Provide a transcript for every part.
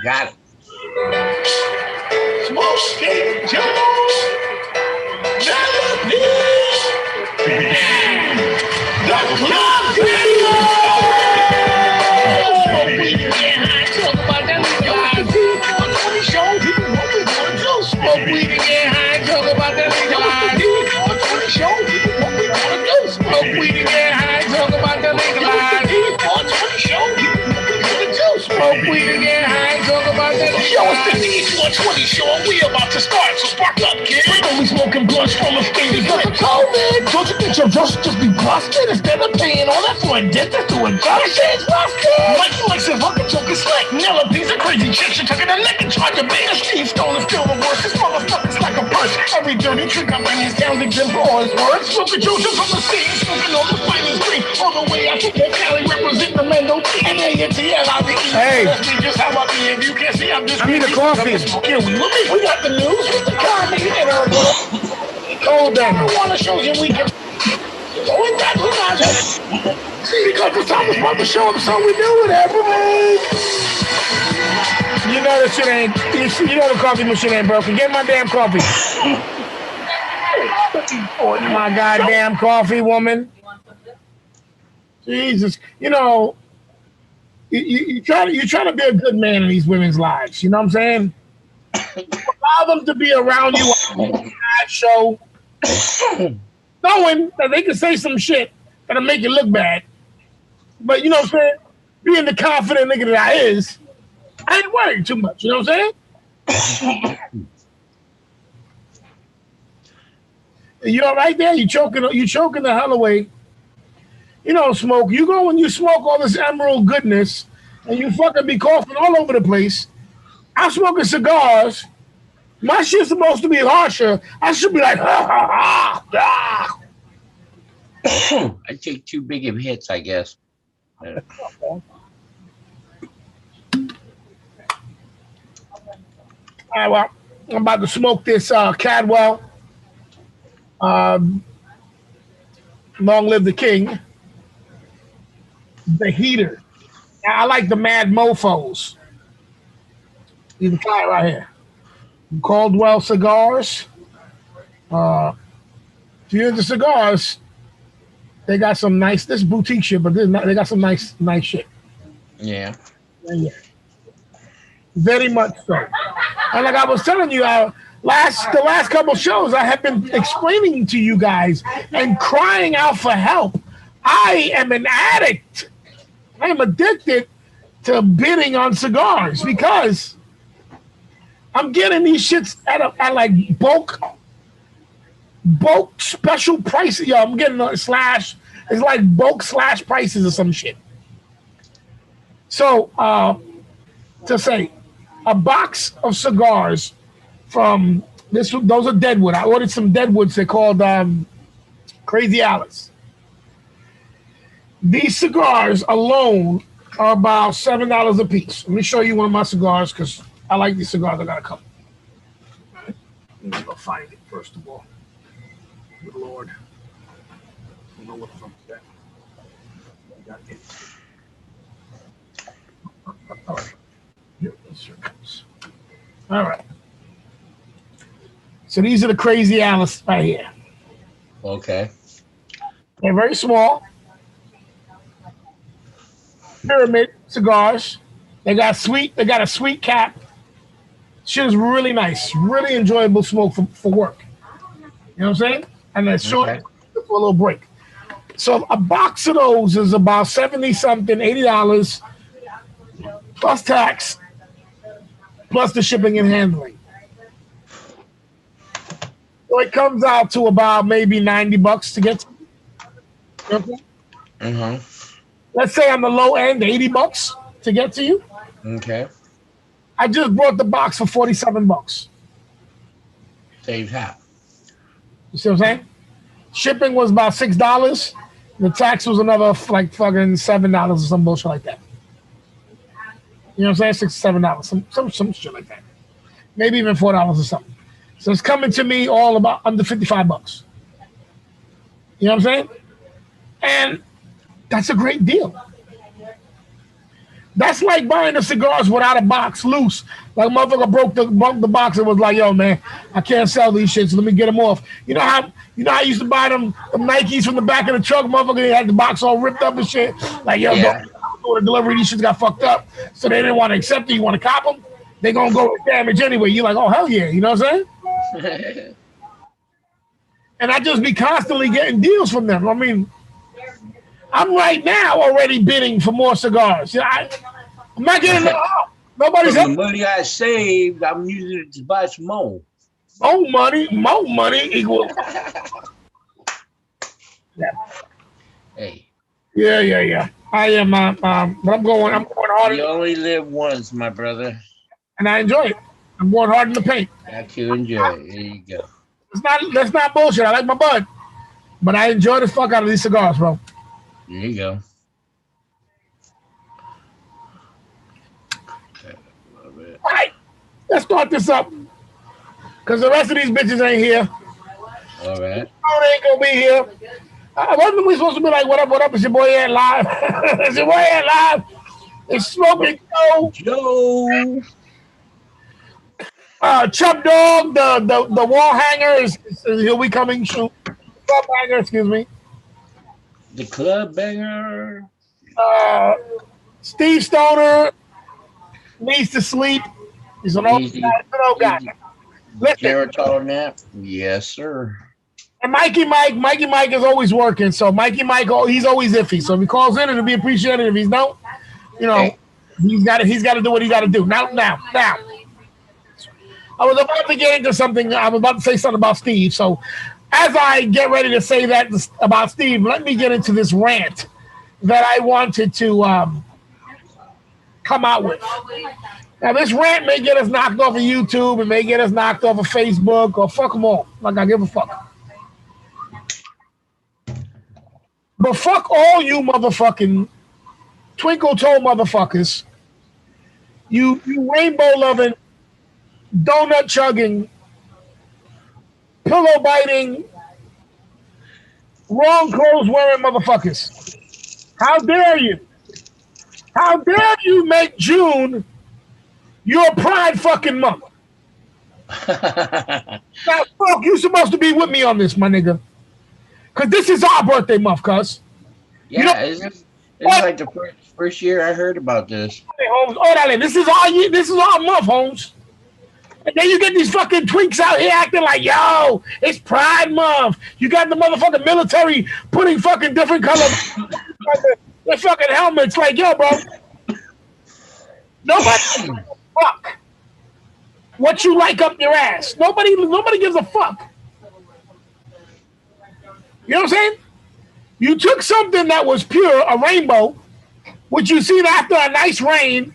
Got it. Smoking Joe. The club video. Talk about that legalized. The show. What we gonna do? Smoke weed and get high. Talk about that legalized. The show. What we gonna do? Smoke weed and get high. Talk about that legalized. The show. What we gonna do? Smoke weed and get high. Talk about that legalized. Yo, it's the D420 show. We about to start, so spark up, kid. We smoking blunts from a fingers like COVID. Don't you think your drugs just be busted instead of paying all that for a dentist to a drug? Shit's busted. Mikey likes his fucking joke is slick. Nella piece of crazy chick. She took it a neck and tried to bang a Steve Stone is still the worst. This motherfucker's like a purse. Every dirty trick I bring his down exempt for all his words. Smoking Jojo from the scene. Smoking all the finest green. All the way out to Cali representing the Mendo. Hey. That's me just how I be. If you can't see, I'm just. I need a coffee. Yeah, we got the news with the comedy and cold down. I want to show you we can. We got because it's time to show them, so we do it every week. You know the shit ain't. You know the coffee machine ain't broken. Get my damn coffee. My goddamn coffee, woman. Jesus, you know, you try to be a good man in these women's lives. You know what I'm saying? Allow them to be around you on the show, knowing that they can say some shit that'll make you look bad. But you know what I'm saying? Being the confident nigga that I is, I ain't worried too much. You know what I'm saying? You all right there? You choking the hell away. You know, smoke. You go when you smoke all this emerald goodness and you fucking be coughing all over the place. I'm smoking cigars. My shit's supposed to be harsher. I should be like, ha, ha, ha, ha. I take too big of hits, I guess. All right, well, I'm about to smoke this Cadwell. Long live the king. The heater. I like the Mad Mofos. You can try it right here. Caldwell cigars. If you're into cigars, they got some nice. This boutique shit, but they got some nice shit. Yeah. Yeah. Very much so. And like I was telling you, the last couple shows, I have been explaining to you guys and crying out for help. I am an addict. I am addicted to bidding on cigars because I'm getting these shits at like bulk special prices. Yo, I'm getting a slash. It's like bulk slash prices or some shit. So to say a box of cigars from those are Deadwood. I ordered some Deadwoods. They're called Crazy Alice. These cigars alone are about $7 a piece. Let me show you one of my cigars because I like these cigars. I got a couple. Right. Let me go find it first of all. Good Lord. I don't know what the fuck is that. I got it. All right. Here it comes. All right. So these are the Crazy Alice right here. Okay. They're very small. Pyramid cigars. They got a sweet cap. Shit is really nice. Really enjoyable smoke for work. You know what I'm saying? And it's short for a little break. So a box of those is about 70 something, $80 plus tax, plus the shipping and handling. So it comes out to about maybe $90 to get to. Okay? Mm-hmm. Let's say on the low end, $80 to get to you. Okay. I just brought the box for $47. Save half. You see what I'm saying? Shipping was about $6. The tax was another like fucking $7 or some bullshit like that. You know what I'm saying? $6, $7, some shit like that. Maybe even $4 or something. So it's coming to me all about under $55. You know what I'm saying? And that's a great deal. That's like buying the cigars without a box, loose. Like motherfucker broke the box and was like, "Yo, man, I can't sell these shits. So let me get them off." You know how I used to buy them Nikes from the back of the truck, motherfucker. They had the box all ripped up and shit. Like, yo, Yeah. don't do the delivery. These shits got fucked up, so they didn't want to accept it. You want to cop them? They gonna go with damage anyway. You're like, oh hell yeah, you know what I'm saying? And I just be constantly getting deals from them. I mean, I'm right now already bidding for more cigars. I'm not getting no help. Nobody's From the helping. money I saved, I'm using it to buy some more. More money equals. Yeah. Hey, Yeah. I am, but I'm going hard, you only live once, my brother. and I enjoy it. I'm going hard in the paint. Got to enjoy it. There you go. That's not bullshit. I like my bud, but I enjoy the fuck out of these cigars, bro. There you go. All right, let's start this up, cause the rest of these bitches ain't here. All right. They ain't gonna be here. Wasn't we supposed to be like, what up? It's your boy Ant Live. It's your boy Ant Live. It's Smoking Joe. Chub Dog, the wall hanger he'll be coming soon. Club hanger, excuse me. The club banger. Steve Stoner needs to sleep. He's an old guy. Listen, Geritol nap. Yes, sir. and Mikey Mike is always working. So Mikey Mike, he's always iffy. So if he calls in, it'll be appreciated. If he's don't, he's got to do what he got to do. Now. I was about to get into something. I was about to say something about Steve. So as I get ready to say that about Steve, let me get into this rant that I wanted to come out with. Now, this rant may get us knocked off of YouTube. It may get us knocked off of Facebook, or fuck them all. Like, I give a fuck. But fuck all you motherfucking twinkle toe motherfuckers. You rainbow loving, donut chugging, pillow biting, wrong clothes wearing motherfuckers. How dare you? How dare you make June your pride fucking month? Now, fuck, you supposed to be with me on this, my nigga. Because this is our birthday month, cuz. Yeah, it's like the first year I heard about this. Hey, Holmes, darling, this is our month, Holmes. And then you get these fucking tweaks out here acting like, yo, it's Pride Month. You got the motherfucking military putting fucking different color their fucking helmets. Like, yo, bro. Nobody gives a fuck what you like up your ass. Nobody gives a fuck. You know what I'm saying? You took something that was pure, a rainbow, which you see after a nice rain.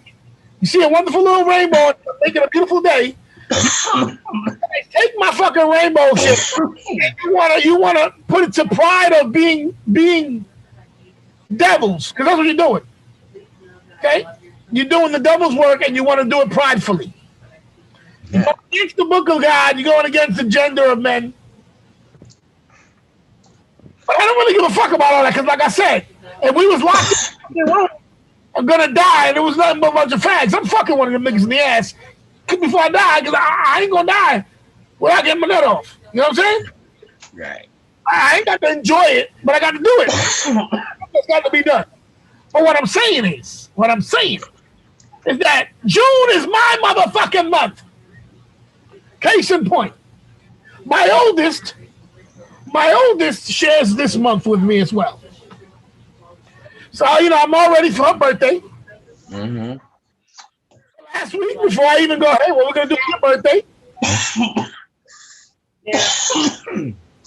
You see a wonderful little rainbow, make it a beautiful day. Take my fucking rainbow shit. You wanna put it to pride of being devils, because that's what you're doing. Okay? You're doing the devil's work and you want to do it pridefully. You're going against the book of God, you're going against the gender of men. But I don't really give a fuck about all that, because like I said, if we was locked in the room, I'm gonna die, and it was nothing but a bunch of fags. I'm fucking one of them niggas in the ass before I die, because I ain't gonna die without getting my nut off. You know what I'm saying? Right. I ain't got to enjoy it, but I got to do it. It's got to be done. But what I'm saying is that June is my motherfucking month. Case in point, my oldest shares this month with me as well. So, I'm all ready for her birthday. Mm-hmm. Last week, before I even go, hey, what we're going to do for your birthday?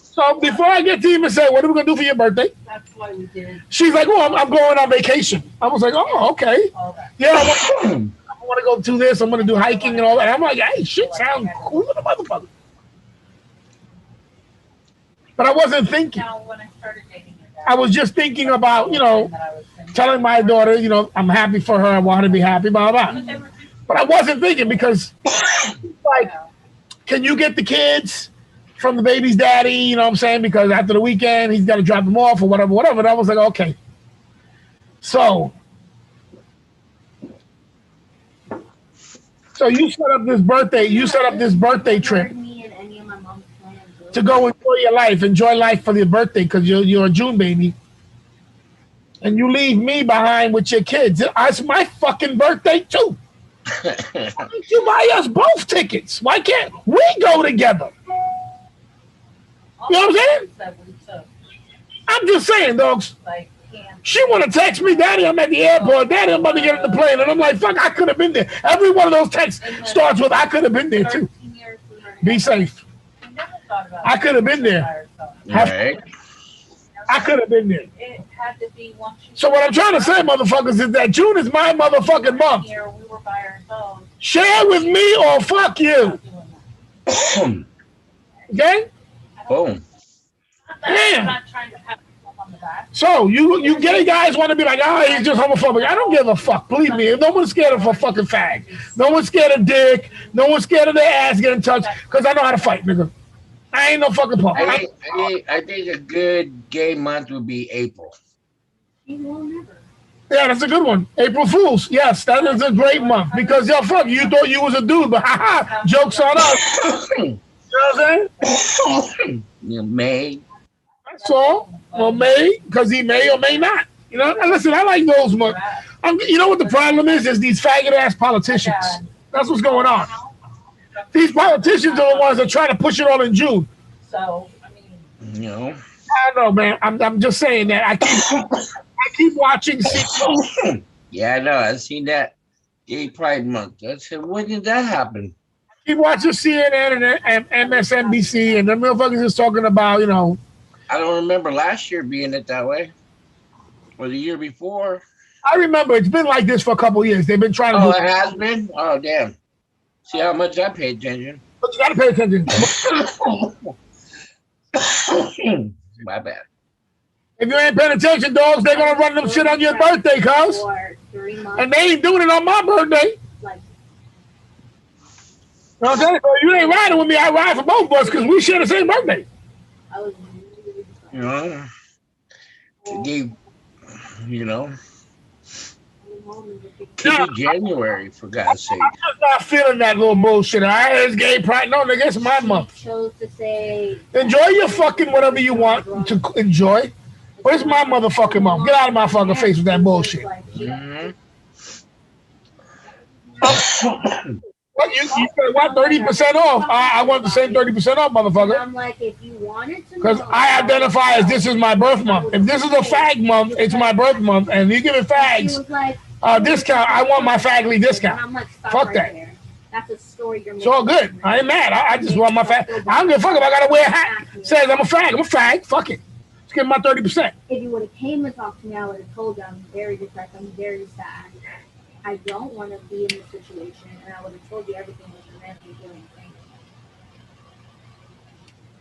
So before I get to even say, what are we going to do for your birthday? That's what we did. She's like, oh, I'm going on vacation. I was like, oh, okay. Yeah, I want to go do this. I'm going to do hiking and all that. I'm like, hey, shit sounds cool as a motherfucker. But I wasn't thinking. I was just thinking about, telling my daughter, I'm happy for her. I want her to be happy, blah, blah, blah. But I wasn't thinking because, like, can you get the kids from the baby's daddy? You know what I'm saying? Because after the weekend, he's got to drop them off or whatever. And I was like, okay. So So you set up this birthday. You set up this birthday trip to go enjoy your life, enjoy life for your birthday because you're a June baby, and you leave me behind with your kids. It's my fucking birthday too. Why don't you buy us both tickets? Why can't we go together? You know what I'm saying? I'm just saying, dogs. She want to text me, Daddy, I'm at the airport. Daddy, I'm about to get on the plane. And I'm like, fuck, I could have been there. Every one of those texts starts with, I could have been there too. Be safe. I could have been there. Right. I could have been there. So what I'm trying to say, motherfuckers, is that June is my motherfucking month. Share with me or fuck you. Okay? Boom. Yeah. So you gay guys want to be like, oh, he's just homophobic. I don't give a fuck. Believe me, no one's scared of a fucking fag. No one's scared of dick. No one's scared of their ass getting touched because I know how to fight, nigga. I ain't no fucking punk. I think a good gay month would be April. Yeah, that's a good one. April Fools. Yes, that is a great month because yo, fuck, you thought you was a dude, but haha, jokes on us. You know what I'm saying? May. That's all. Well, may, because he may or may not. You know, and listen, I like those months. You know what the problem is? Is these faggot ass politicians. That's what's going on. These politicians are the ones that try to push it all in June. So, You know. I don't know, man. I'm just saying that I keep watching. Yeah, I know. I've seen that Gay Pride Month. I said, when did that happen? Keep watching CNN and MSNBC, and the motherfuckers is talking about, you know. I don't remember last year being it that way, or the year before. I remember it's been like this for a couple of years. They've been trying to. Oh, it has been. Oh, damn. See how much I pay attention. But you gotta pay attention. My bad. If you ain't paying attention, dogs, they're gonna run them shit on your birthday, cuz. And they ain't doing it on my birthday. You know what I'm saying? So you ain't riding with me. I ride for both of us because we share the same birthday. You know, you know, could be January for God's sake. I'm just not feeling that little bullshit. All right, it's gay pride. No, nigga, it's my month. Enjoy your fucking whatever you want to enjoy. But it's my motherfucking month. Get out of my fucking face with that bullshit. Mm-hmm. What you said? What 30% off? I want the same 30% off, motherfucker. I'm like, if you wanted to, because I identify as this is my birth month. If this is a fag month, it's my birth month, and you giving fags discount. I want my fagly discount. I'm like, fuck that. There. That's a story you're making. It's all good. I ain't mad. I just want my fag. I don't give a fuck if I gotta wear a hat. Says I'm a fag. I'm a fag. Fuck it. Let's give my 30%. If you would have came and talked to me, I would have told you I'm very depressed. I'm very sad. I don't want to be in this situation, and I would have told you everything was romantic doing things.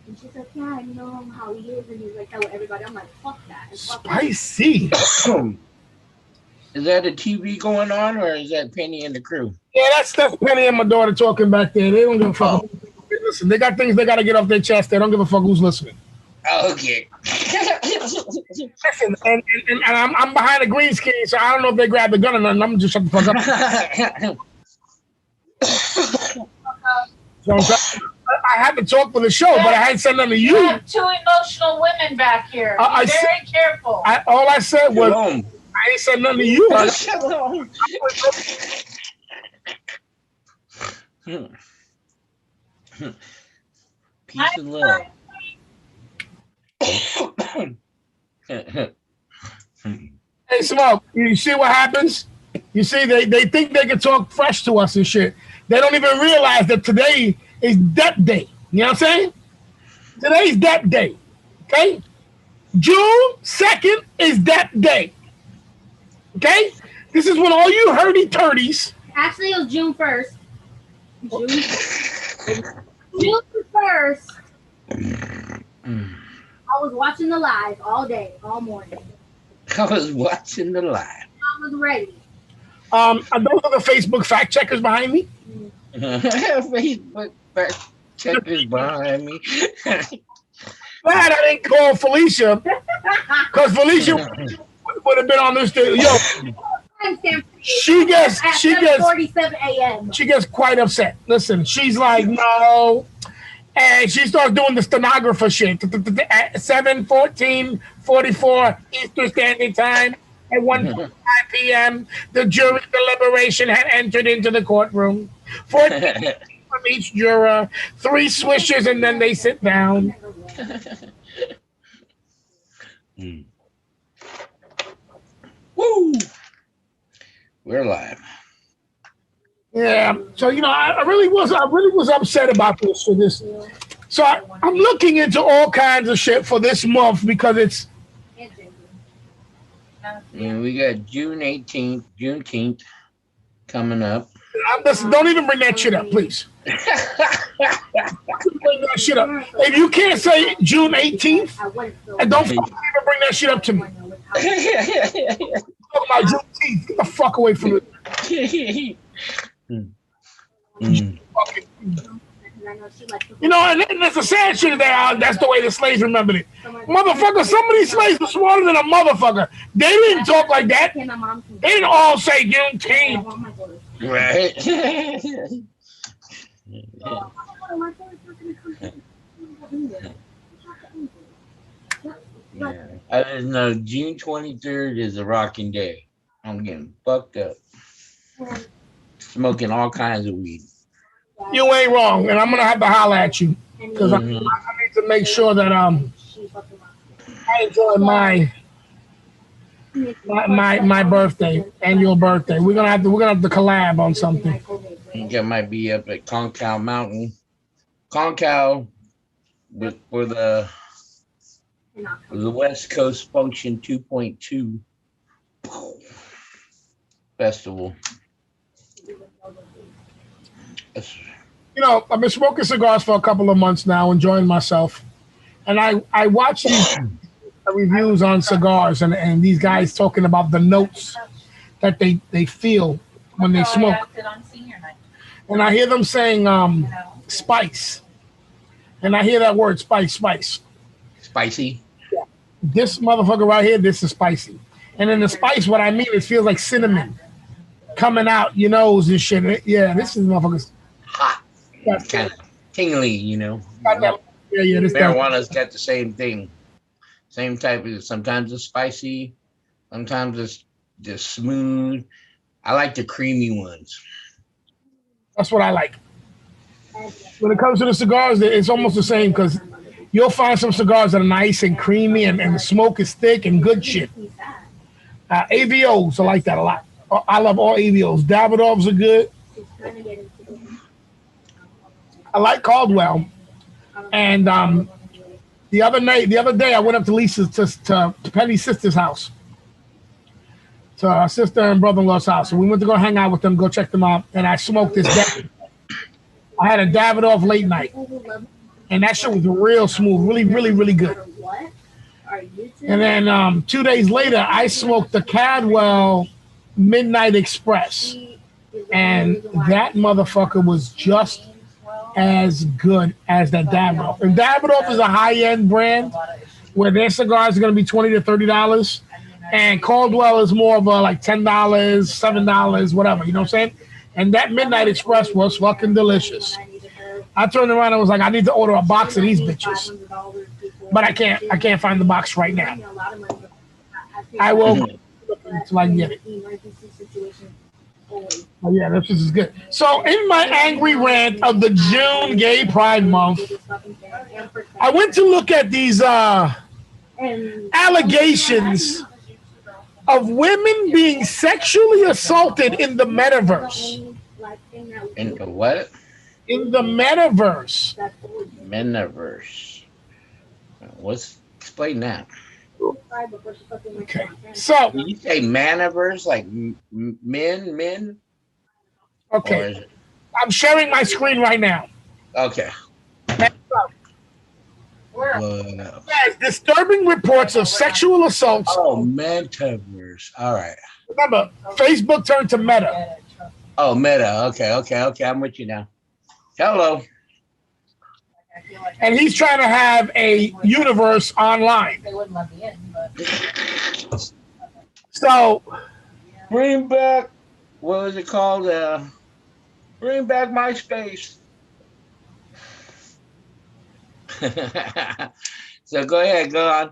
And she's like, yeah, I know how he is, and he's like, tell everybody. I'm like, fuck that. Spicy. Is that a TV going on, or is that Penny and the crew? Yeah, that's Penny and my daughter talking back there. They don't give a fuck. Oh. Listen, they got things they got to get off their chest. They don't give a fuck who's listening. Okay. Listen, and I'm behind a green screen, so I don't know if they grab the gun or nothing. I'm just shut the fuck up. So I had to talk for the show, but I hadn't said nothing to you. You have two emotional women back here. Be very careful. All I said was, I ain't said nothing to you. Peace and love. Hey, Smoke, you see what happens? You see, they think they can talk fresh to us and shit. They don't even realize that today is Death Day. You know what I'm saying? Today's Death Day. Okay? June 2nd is Death Day. Okay? This is when all you hurdy-turdies. Actually, it was June 1st. June 1st. I was watching the live all day, all morning. I was watching the live. I was ready. Those are the Facebook fact checkers behind me. Facebook fact checkers behind me. Glad I didn't call Felicia, because Felicia would have been on this. Yo, she gets 7:47 a.m. she gets quite upset. Listen, she's like, no. And she starts doing the stenographer shit at 7:44 Eastern Standard Time at 1:45 p.m. The jury deliberation had entered into the courtroom. 14 from each juror, 3 swishers, and then they sit down. Woo! We're live. Yeah. So I really was upset about this for this. So I'm looking into all kinds of shit for this month because it's And we got June 18th, Juneteenth coming up. don't even bring that shit up, please. Bring that shit up. If you can't say June 18th, and don't fucking even bring that shit up to me. Talking about Juneteenth, get the fuck away from it. And that's the sad shit that that's the way the slaves remembered it. Motherfucker, some of these slaves were smarter than a motherfucker. They didn't talk like that. They didn't all say Juneteenth. Right. Yeah. I didn't know June 23rd is a rocking day. I'm getting fucked up. Smoking all kinds of weed. You ain't wrong, and I'm gonna have to holler at you because I need to make sure that I enjoy my birthday, annual birthday. We're gonna have to collab on something. I think I might be up at Concow Mountain. Concow for the West Coast Function 2.2 festival. I've been smoking cigars for a couple of months now, enjoying myself, and I watch these reviews on cigars and these guys talking about the notes that they feel when they smoke, and I hear them saying spice, and I hear that word spice. Spicy. Yeah. This motherfucker right here, this is spicy, and then the spice, what I mean, it feels like cinnamon coming out your nose and shit. Yeah, this is motherfuckers. Hot. Kind of tingly, Yeah. Marijuana's got the same thing. Same type of, sometimes it's spicy, sometimes it's just smooth. I like the creamy ones. That's what I like. When it comes to the cigars, it's almost the same because you'll find some cigars that are nice and creamy and the smoke is thick and good shit. AVOs, I like that a lot. I love all AVOs. Davidoffs are good. I like Caldwell. And the other day, I went up to Lisa's to Penny's sister's house, to our sister and brother-in-law's house. And we went to go hang out with them, go check them out. And I smoked this. I had a Davidoff late night, and that shit was real smooth, really, really, really good. And then 2 days later, I smoked the Cadwell Midnight Express, and that motherfucker was just as good as that Davidoff. And Davidoff is a high-end brand where their cigars are going to be $20 to $30, and Caldwell is more of a like $10, $7, whatever. You know what I'm saying? And that Midnight Express was fucking delicious. I turned around and was like, I need to order a box of these bitches, but I can't find the box right now. I will until I can get it. Oh yeah, this is good. So in my angry rant of the June Gay Pride Month, I went to look at these allegations of women being sexually assaulted in the metaverse. In the what? In the metaverse. Metaverse. Explain that. Okay. So did you say manaverse, like men? Okay. I'm sharing my screen right now. Okay. Yes, disturbing reports of sexual assaults. Oh, metaverse. All right. Remember, Facebook turned to Meta. Oh, Meta. Okay. I'm with you now. Hello. And he's trying to have a universe online. So bring back what was it called? Bring back MySpace. So go ahead, go on.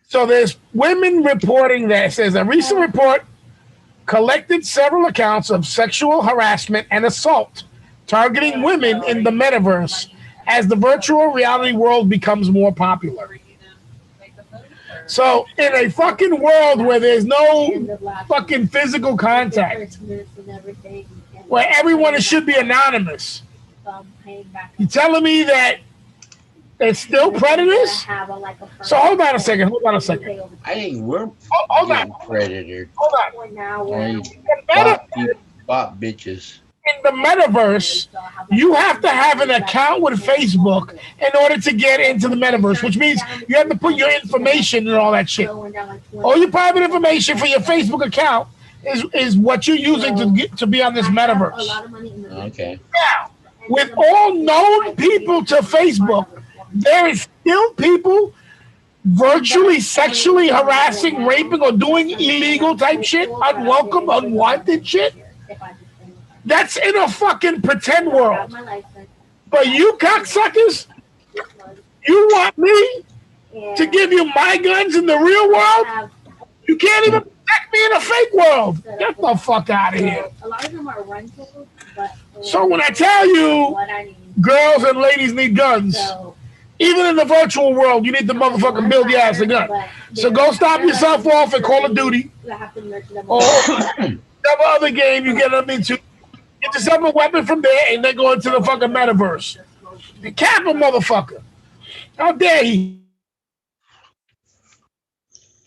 So there's women reporting that. It says a recent report collected several accounts of sexual harassment and assault targeting women in the metaverse as the virtual reality world becomes more popular. So in a fucking world where there's no fucking physical contact, where everyone should be anonymous, you telling me that there's still predators? So hold on a second. I think we're Hold on. predator. Hold Only on. bot bitches. In the metaverse, you have to have an account with Facebook in order to get into the metaverse, which means you have to put your information and all that shit. All your private information for your Facebook account is what you're using to be on this metaverse. Okay. Now, with all known people to Facebook, there is still people virtually sexually harassing, raping, or doing illegal type shit, unwelcome, unwanted shit. That's in a fucking pretend world. But you cocksuckers, you want me to give you my guns in the real world? You can't even protect me in a fake world. Get the fuck out of here. So when I tell you girls and ladies need guns, even in the virtual world, you need to motherfucking build your ass a gun. So go stop yourself off in Call of Duty or whatever other game you get them into. Get yourself a weapon from there and then go into the fucking metaverse. You cap a motherfucker. How dare he?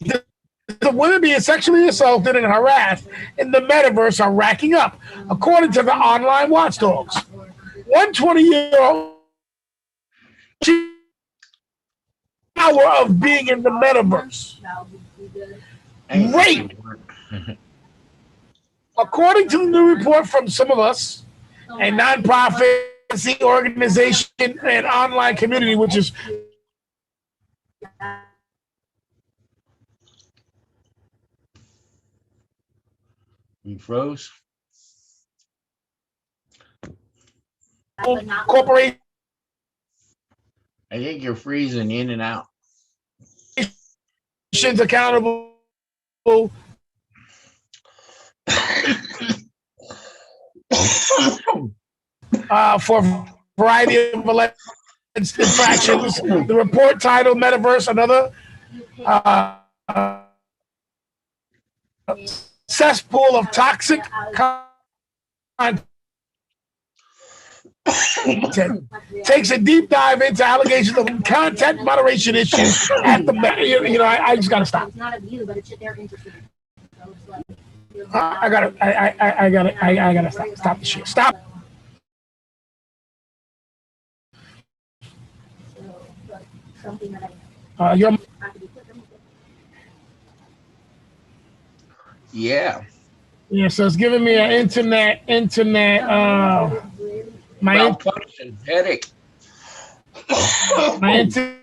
The women being sexually assaulted and harassed in the metaverse are racking up, according to the online watchdogs. 120-year-old power of being in the metaverse. Rape. According to the new report from Some of Us, a nonprofit organization and online community, which is You froze? corporations I think you're freezing in and out. accountable for a variety of alleged infractions. The report titled Metaverse, another cesspool of toxic content, takes a deep dive into allegations of content moderation issues at the I just gotta stop. I gotta stop the shit. Stop. You're Yeah. yeah, so it's giving me an internet my Malfunction, headache. internet.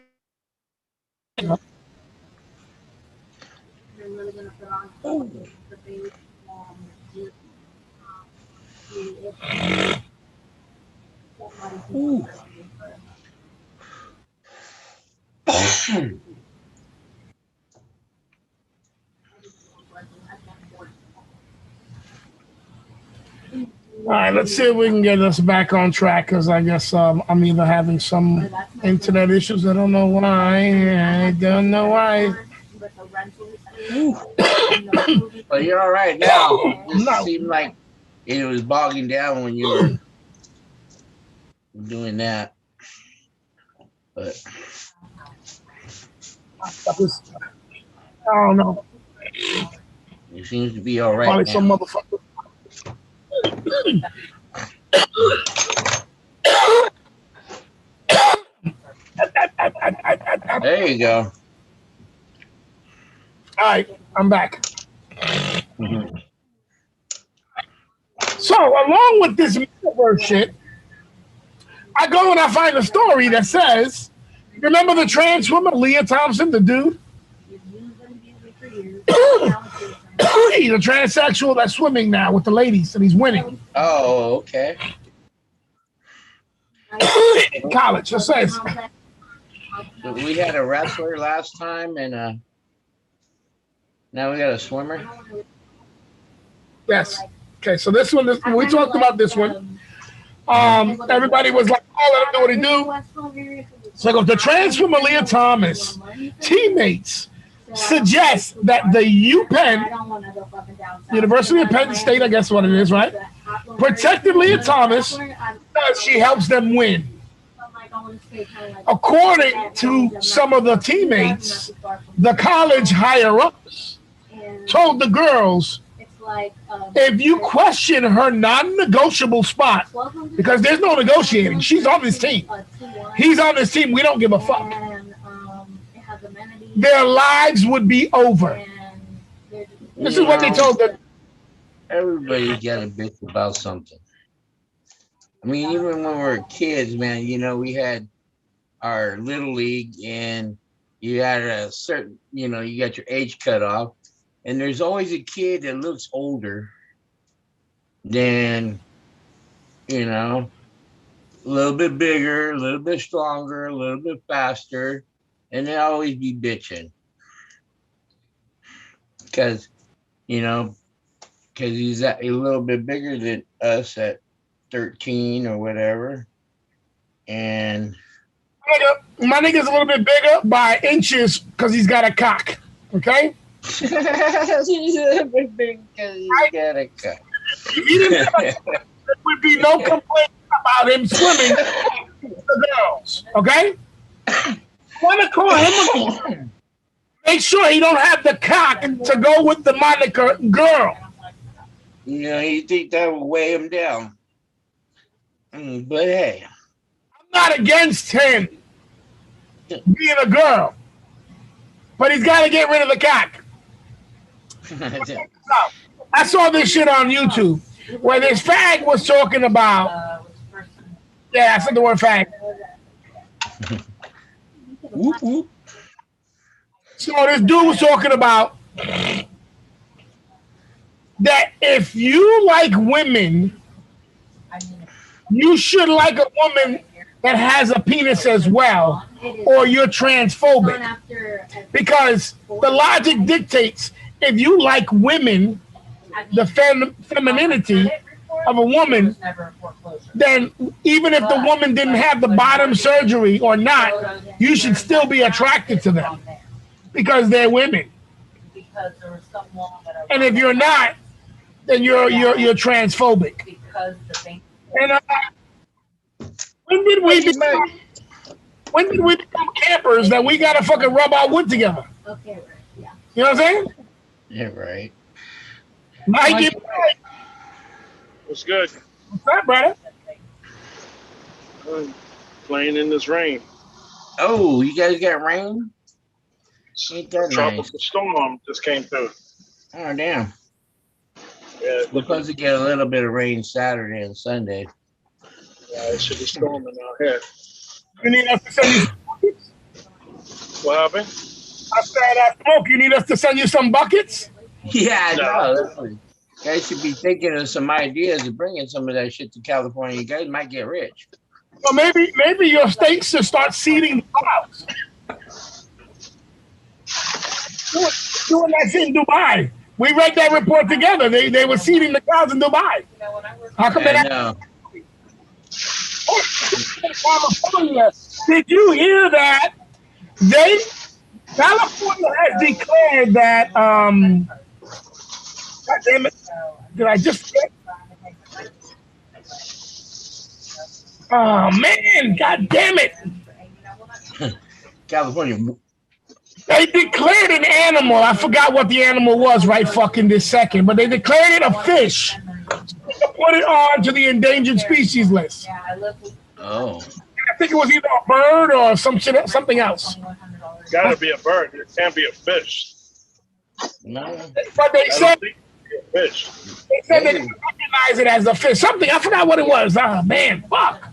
All right, let's see if we can get us back on track because I guess I'm either having some internet issues. I don't know why. Well, you're all right now. It seemed like it was bogging down when you were doing that. But I don't know. it seems to be all right. Probably now. some motherfucker. There you go. All right, I'm back. Mm-hmm. So, along with this metaverse shit, I go and I find a story that says, remember the trans woman, Leah Thompson, the dude? He's a transsexual that's swimming now with the ladies, and he's winning. Oh, okay. In college, it says. We had a wrestler last time, and now we got a swimmer. Yes. Okay, so this one, we talked about this one. Everybody was like, oh, let him do what he do. So the transformer Leah Thomas teammates suggest that the UPenn, University of Penn State, I guess what it is, right? Protected Leah Thomas because she helps them win. According to some of the teammates, the college higher-ups told the girls, if you question her non-negotiable spot, because there's no negotiating, she's on this team. He's on this team. We don't give a fuck. Their lives would be over. This is what they told them. Everybody's got a bitch about something. I mean, even when we were kids, man, you know, we had our little league, and you had a certain, you know, you got your age cut off, and there's always a kid that looks older than, you know, a little bit bigger, a little bit stronger, a little bit faster, and they always be bitching because, you know, because he's a little bit bigger than us at 13 or whatever. And my nigga's a little bit bigger by inches because he's got a cock. Okay? He's a little bit bigger because he's got a cock. There would be no complaint about him swimming with the girls. Okay? Want to call him a make sure he don't have the cock to go with the moniker girl. You know, you think that would weigh him down. But hey. I'm not against him being a girl. But he's got to get rid of the cock. I saw this shit on YouTube where this fag was talking about. Yeah, I said the word fag. Whoop, whoop. So this dude was talking about that if you like women, you should like a woman that has a penis as well, or you're transphobic. Because the logic dictates if you like women, the femininity of a woman, then even if the woman didn't have the bottom surgery or not, you should still be attracted to them because they're women. And if you're not, then you're transphobic. And when did we become campers that we gotta fucking rub our wood together? Okay, yeah. You know what I'm saying? Yeah, right. Mikey, What's good? what's up, brother? Playing in this rain. Oh, you guys got rain? Ain't that Tropical nice? storm just came through. Oh, damn. Yeah, We're supposed to get a little bit of rain Saturday and Sunday. it should be storming out here. You need us to send you some buckets? What happened? I said, Smoke, you need us to send you some buckets? Yeah, No. no. You guys should be thinking of some ideas and bringing some of that shit to California. You guys might get rich. Well, maybe your state should start seeding the clouds. Doing that shit in Dubai. We read that report together. They were seeding the clouds in Dubai. How come I they know. California? Did you hear that? California has declared that. God damn it! Did I just? Oh man! God damn it! California. They declared an animal. I forgot what the animal was right fucking this second, but they declared it a fish. Put it on to the endangered species list. Oh. I think it was either a bird or something else. Gotta be a bird. It can't be a fish. No. But they I said don't think it can be a fish. they didn't recognize it as a fish. Something, I forgot what it was. Oh man, fuck.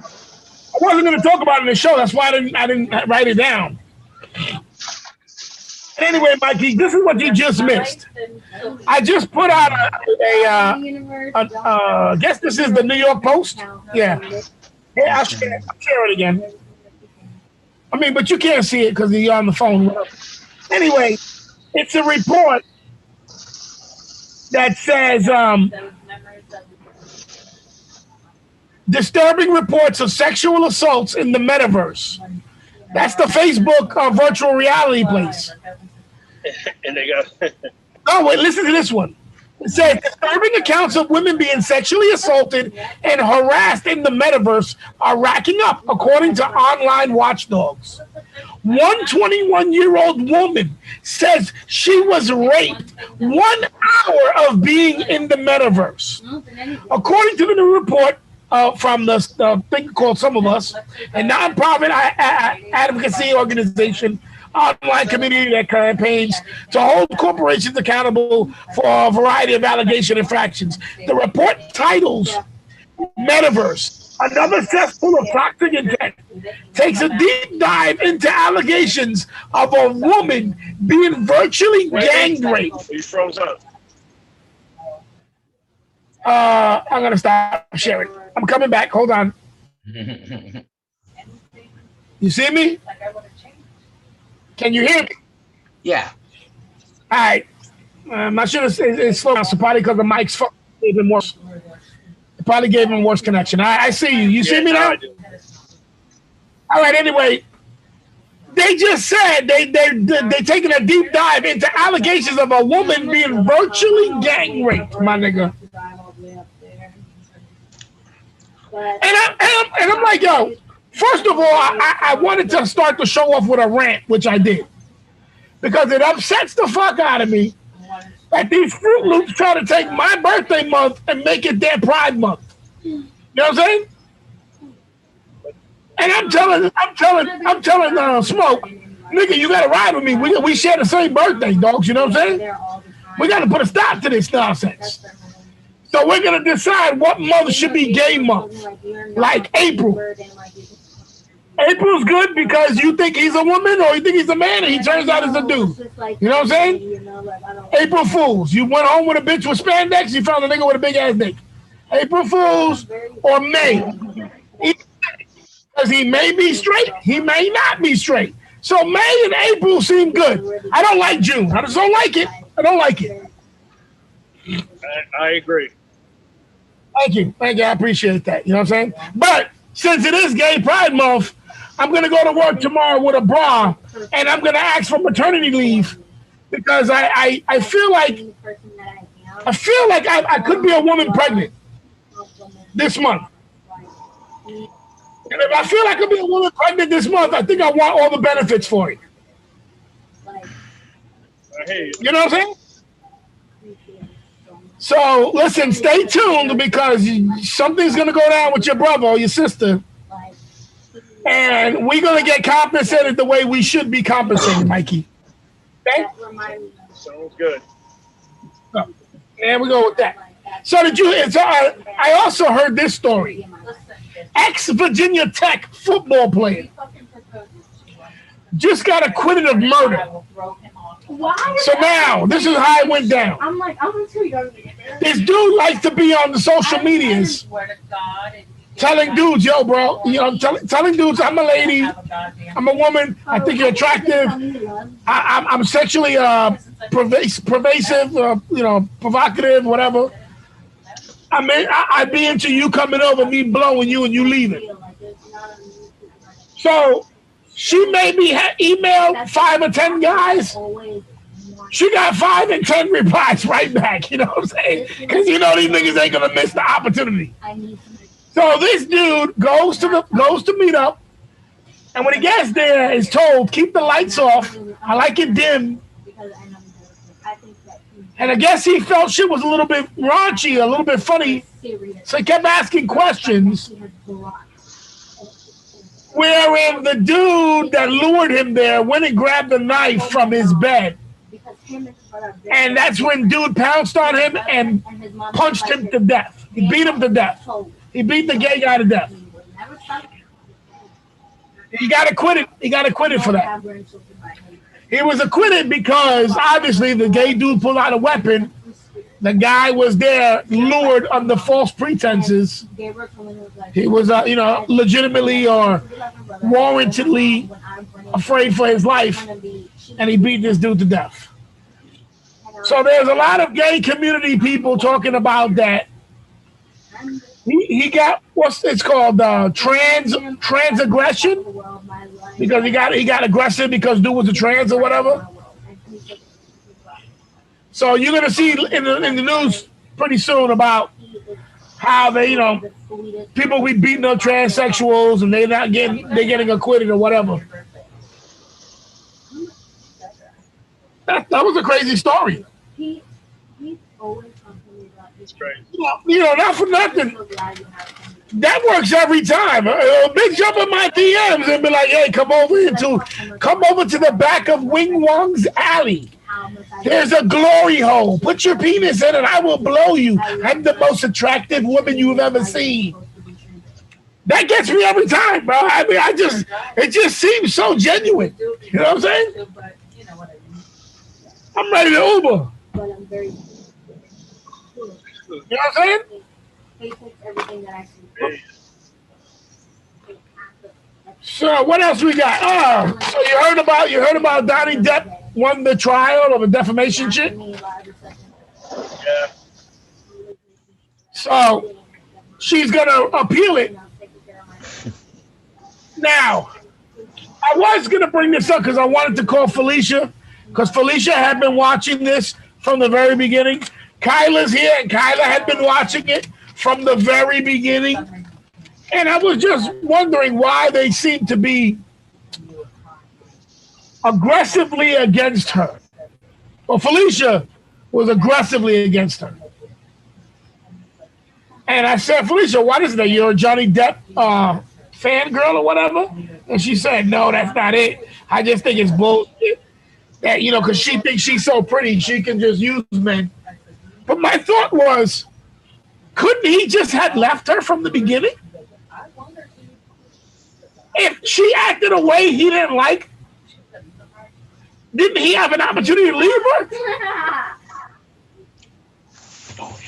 I wasn't gonna talk about it in the show. That's why I didn't write it down. Anyway, Mikey, this is what you just missed. I just put out I guess this is the New York Post. Yeah. Yeah, I'll share it again. I mean, but you can't see it because you're on the phone. Anyway, it's a report that says disturbing reports of sexual assaults in the metaverse. That's the Facebook virtual reality place. And they got. Oh, wait, listen to this one. It says disturbing accounts of women being sexually assaulted and harassed in the metaverse are racking up, according to online watchdogs. One 21-year-old woman says she was raped 1 hour of being in the metaverse. According to the new report from the thing called Some of Us, a nonprofit advocacy organization, online community that campaigns to hold corporations accountable for a variety of allegation infractions. The report titles Metaverse, Another Cesspool of Toxic Intent, takes a deep dive into allegations of a woman being virtually gang raped. You froze up. I'm going to stop sharing. I'm coming back. Hold on. You see me? Can you hear me? Yeah. All right. I'm not sure it's slow down. So probably because the mic's gave him worse. It probably gave him worse connection. I see you. You see me now? All right. Anyway, they just said they taking a deep dive into allegations of a woman being virtually gang raped, my nigga. And I'm like, yo, first of all, I wanted to start the show off with a rant, which I did. Because it upsets the fuck out of me that these Fruit Loops try to take my birthday month and make it their Pride Month. You know what I'm saying? And I'm telling Smoke, nigga, you gotta ride with me. We share the same birthday, dogs. You know what I'm saying? We gotta put a stop to this nonsense. So we're gonna decide what month should be gay month, like April. April's good because you think he's a woman or you think he's a man and he turns out as a dude. You know what I'm saying? April Fools. You went home with a bitch with spandex, you found a nigga with a big ass dick. April Fools or May. Because he may be straight, he may not be straight. So May and April seem good. I don't like June. I just don't like it. I don't like it. I agree. Thank you. I appreciate that. You know what I'm saying? But since it is Gay Pride Month, I'm going to go to work tomorrow with a bra, and I'm going to ask for maternity leave because I feel like I could be a woman pregnant this month. And if I feel like I could be a woman pregnant this month, I think I want all the benefits for it. You know what I'm saying? So listen, stay tuned because something's going to go down with your brother or your sister. And we're going to get compensated the way we should be compensated, Mikey. Okay? Sounds good. So, and we go with that. So I also heard this story. Ex-Virginia Tech football player just got acquitted of murder. So now, this is how it went down. I'm too young. This dude likes to be on the social medias telling dudes, yo, bro, you know, telling dudes, I'm a lady, I'm a woman, I think you're attractive, I'm sexually pervasive, you know, provocative, whatever. I mean, I'd be into you coming over, me blowing you, and you leaving. So she maybe emailed 5 or 10 guys. She got 5 and 10 replies right back. You know what I'm saying? Because you know these niggas ain't gonna miss the opportunity. So this dude goes to meet up, and when he gets there, is told keep the lights off. I like it dim. And I guess he felt shit was a little bit raunchy, a little bit funny, so he kept asking questions. Wherein the dude that lured him there went and grabbed the knife from his bed. And that's when dude pounced on him and punched him to death. He beat him to death. He beat the gay guy to death. He got acquitted. He got acquitted for that. He was acquitted because obviously the gay dude pulled out a weapon. The guy was there lured under false pretenses. He was, legitimately or warrantedly afraid for his life, and he beat this dude to death. So there's a lot of gay community people talking about that. He got what's it's called trans aggression because he got aggressive because dude was a trans or whatever. So you're gonna see in the news pretty soon about how they people be beating up transsexuals and they're getting acquitted or whatever. That was a crazy story. It's crazy. Not for nothing. That works every time. Big jump in my DMs and be like, "Hey, come over to the back of Wing Wong's alley. There's a glory hole. Put your penis in it. I will blow you. I'm the most attractive woman you've ever seen." That gets me every time, bro. I mean, it just seems so genuine. You know what I'm saying? I'm ready to Uber. You know what I'm saying? So what else we got? Oh, so you heard about Donnie Depp won the trial of a defamation shit? Yeah. So she's gonna appeal it. Now, I was gonna bring this up because I wanted to call Felicia, because Felicia had been watching this from the very beginning. Kyla's here, and Kyla had been watching it from the very beginning. And I was just wondering why they seem to be aggressively against her. Well, Felicia was aggressively against her. And I said, "Felicia, what is that? You're a Johnny Depp fangirl or whatever?" And she said, "No, that's not it. I just think it's bullshit. That, because she thinks she's so pretty, she can just use men." But my thought was, couldn't he just have left her from the beginning? If she acted a way he didn't like, didn't he have an opportunity to leave her?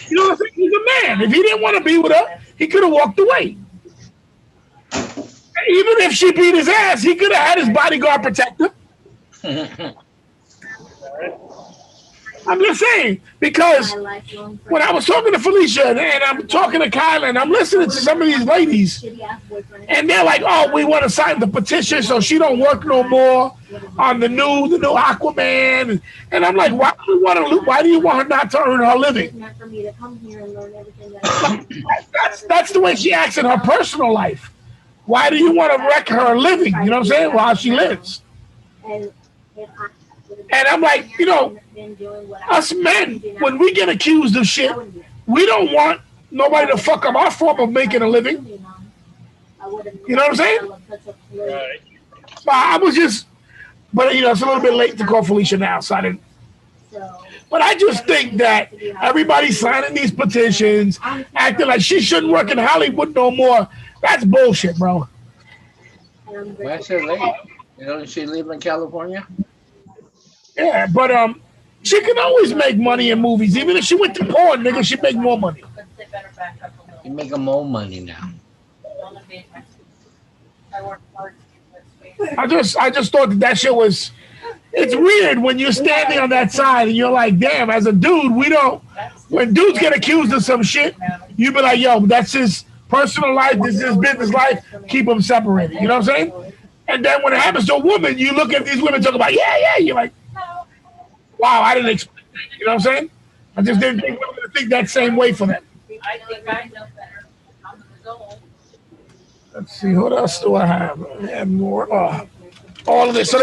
You know what I'm saying? He's a man. If he didn't want to be with her, he could have walked away. Even if she beat his ass, he could have had his bodyguard protect her. I'm just saying, because when I was talking to Felicia and I'm talking to Kyla and I'm listening to some of these ladies, and they're like, "Oh, we want to sign the petition so she don't work no more on the new Aquaman," and I'm like, "Why do you want her not to earn her living?" That's the way she acts in her personal life. Why do you want to wreck her living? You know what I'm saying? While she lives. And I'm like, us men, when we get accused of shit, we don't want nobody to fuck up our form of making a living. You know what I'm saying? Right. So I was just, but it's a little bit late to call Felicia now, so I didn't. But I just think that everybody's signing these petitions, acting like she shouldn't work in Hollywood no more. That's bullshit, bro. Why so late? Don't she live in California? Yeah, but she can always make money in movies. Even if she went to porn, nigga, she'd make more money. You make more money now. I just thought that shit was. It's weird when you're standing on that side and you're like, damn, as a dude, we don't. When dudes get accused of some shit, you be like, yo, that's his personal life, this is his business life, keep them separated. You know what I'm saying? And then when it happens to a woman, you look at these women talk about, yeah, you're like, wow, I didn't expect that. You know what I'm saying? I just didn't think women would think that same way for them. I think I know better. I'm an adult. Let's see, what else do I have? I have more. All of this. So,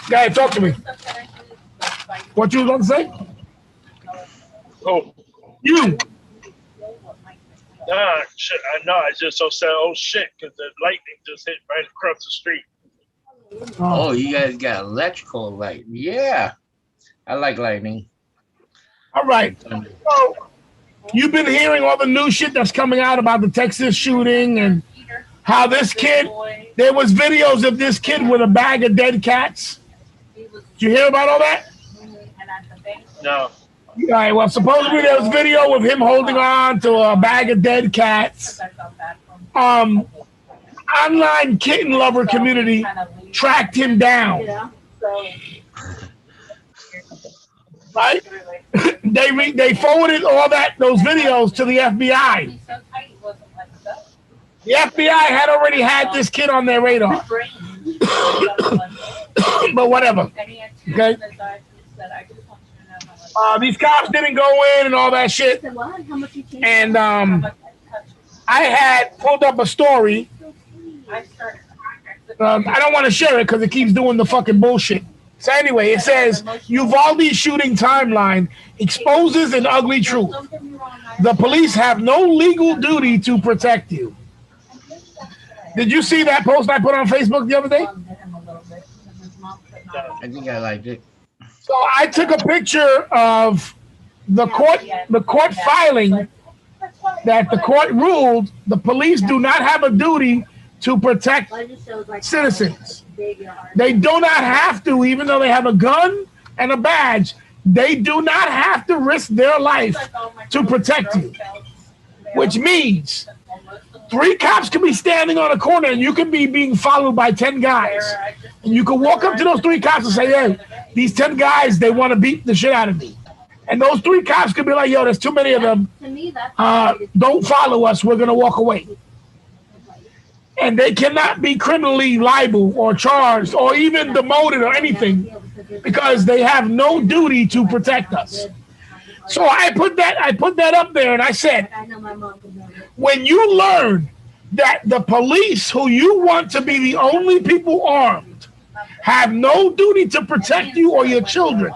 guy, talk to me. What you was going to say? Oh, You. nah, shit, I know. I just so said, oh shit, because the lightning just hit right across the street. Oh, you guys got electrical light. Yeah. I like lightning. All right. So, you've been hearing all the new shit that's coming out about the Texas shooting and how this kid, there was videos of this kid with a bag of dead cats He was, Did you hear about all that? and at the bank, No. All right. Well, supposedly there was video of him holding on to a bag of dead cats. I felt bad for him. Online kitten lover community tracked him down. Yeah. So, Right? They forwarded all those videos to the FBI. he's so tight, he wasn't like that. The FBI had already had this kid on their radar, Brain. but whatever. And he had two Okay. in his eyes. He said, I just want you to know how much. These cops didn't go in and all that I shit. said, what? How much you changed? And How much I touched. I had pulled up a story. I started crying. I don't want to share it because it keeps doing the fucking bullshit. So anyway, it says Uvalde shooting timeline exposes an ugly truth. Don't get me wrong, The police have no legal duty to protect you. Did you see that post I put on Facebook the other day? loved him a little bit because his mom could not. I think I liked it. So I took a picture of the court filing that the court ruled the police do not have a duty to protect But it just shows, like, citizens. how big your heart They is. do not have to, even though they have a gun and a badge, they do not have to risk their life to protect you. Which means 3 cops can be standing on a corner and you can be being followed by 10 guys. And you can walk up to those 3 cops and say, hey, these 10 guys, they want to beat the shit out of me. And those 3 cops could be like, yo, there's too many of them. To me, that's Don't follow us. We're going to walk away. And they cannot be criminally liable or charged or even demoted or anything because they have no duty to protect us. So I put that up there and I said, I know my mom could know it. when you learn that the police who you want to be the only people armed have no duty to protect you or your children,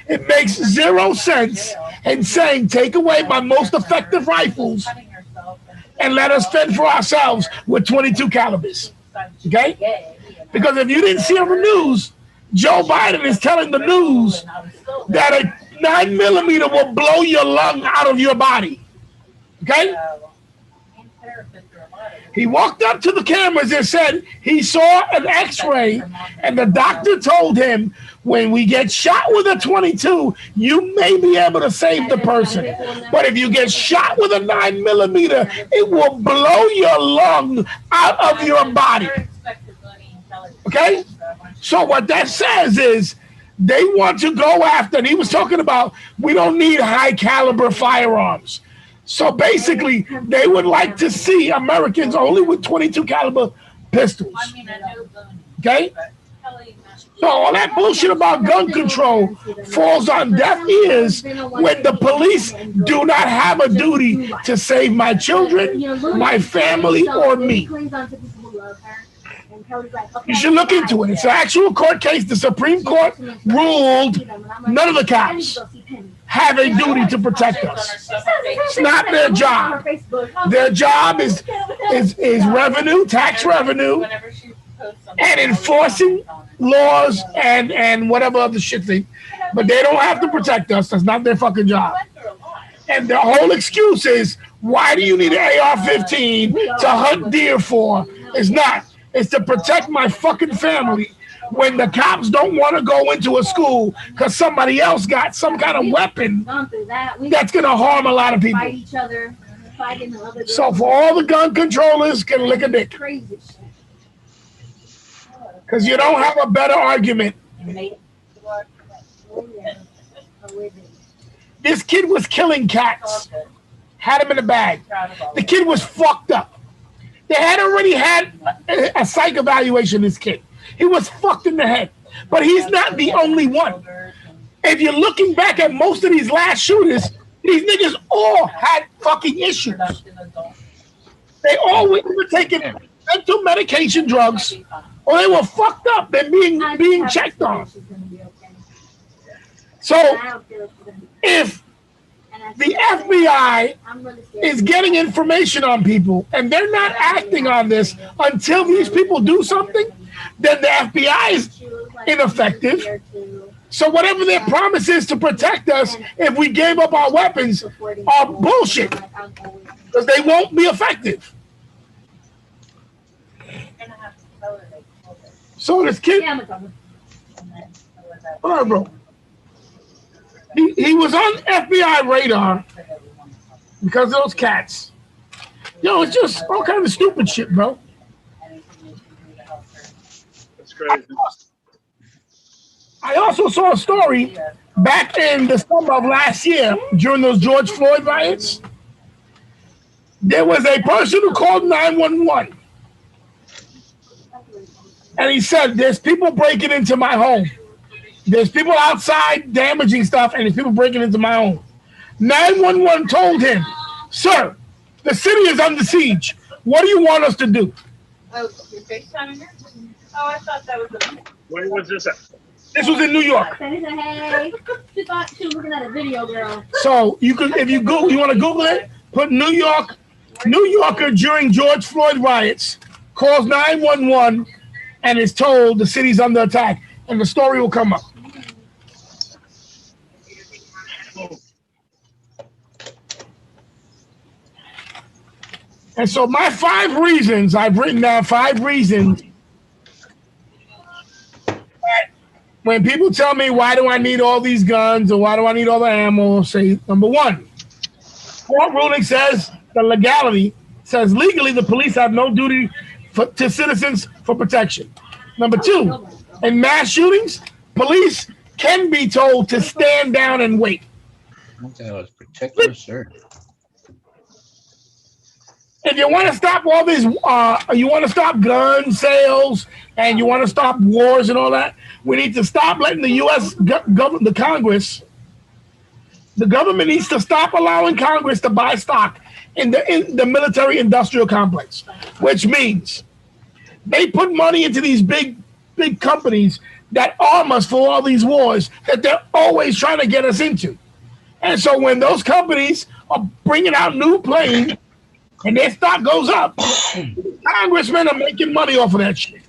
it makes 0 sense in saying take away my most effective rifles and let us fend for ourselves with 22 calibers. Okay? Because if you didn't see on the news, Joe Biden is telling the news that a 9mm will blow your lung out of your body. Okay? He walked up to the cameras and said he saw an x-ray and the doctor told him when we get shot with a 22, you may be able to save the person. But if you get shot with a 9mm, it will blow your lung out of your body. Okay? So what that says is they want to go after, and he was talking about we don't need high caliber firearms. So basically, they would like to see Americans only with 22 caliber pistols. Okay? So all that bullshit about gun control falls on deaf ears when the police do not have a duty to save my children, my family, or me. You should look into it. It's an actual court case. The Supreme Court ruled none of the cops have a duty to protect us. It's not their job. Their job is revenue, tax revenue, and enforcing laws and whatever other shit they. But they don't have to protect us. That's not their fucking job. And the whole excuse is, why do you need an AR-15 to hunt deer for? It's not. It's to protect my fucking family when the cops don't want to go into a school because somebody else got some kind of weapon that's going to harm a lot of people. So for all the gun controllers can lick a dick. Because you don't have a better argument. This kid was killing cats. Had him in a bag. The kid was fucked up. They had already had a psych evaluation, this kid. He was fucked in the head. But he's not the only one. If you're looking back at most of these last shooters, these niggas all had fucking issues. They all were taking mental medication drugs, or they were fucked up and being checked on. So if the FBI is getting information on people and they're not acting on this until these people do something, then the FBI is ineffective. So whatever their promise is to protect us if we gave up our weapons are bullshit because they won't be effective. So this kid, Hold on, bro. He was on FBI radar because of those cats. Yo, it's just all kind of stupid shit, bro. That's crazy. I also saw a story back in December of last year during those George Floyd riots. There was a person who called 911 and he said, "There's people breaking into my home. There's people outside damaging stuff, and there's people breaking into my home." 911 told him, "Sir, the city is under siege. What do you want us to do?" Oh, your FaceTime here? Oh, I thought that was a... Where was this at? This was in New York. Sandy said, hey. She thought she was looking at a video, girl. So you can, if you go, you want to Google it, put New Yorker during George Floyd riots calls 911 and is told the city's under attack, and the story will come up. And so my 5 reasons, I've written down 5 reasons that when people tell me, why do I need all these guns or why do I need all the ammo, I'll say, number 1, court ruling says the legality, says legally the police have no duty to citizens for protection. Number 2, in mass shootings, police can be told to stand down and wait. Okay, let's protect our sir. If you want to stop all these, you want to stop gun sales and you want to stop wars and all that, we need to stop letting the U.S. government, the Congress, the government needs to stop allowing Congress to buy stock in the military-industrial complex, which means they put money into these big companies that arm us for all these wars that they're always trying to get us into. And so when those companies are bringing out new planes and their stock goes up, congressmen are making money off of that shit.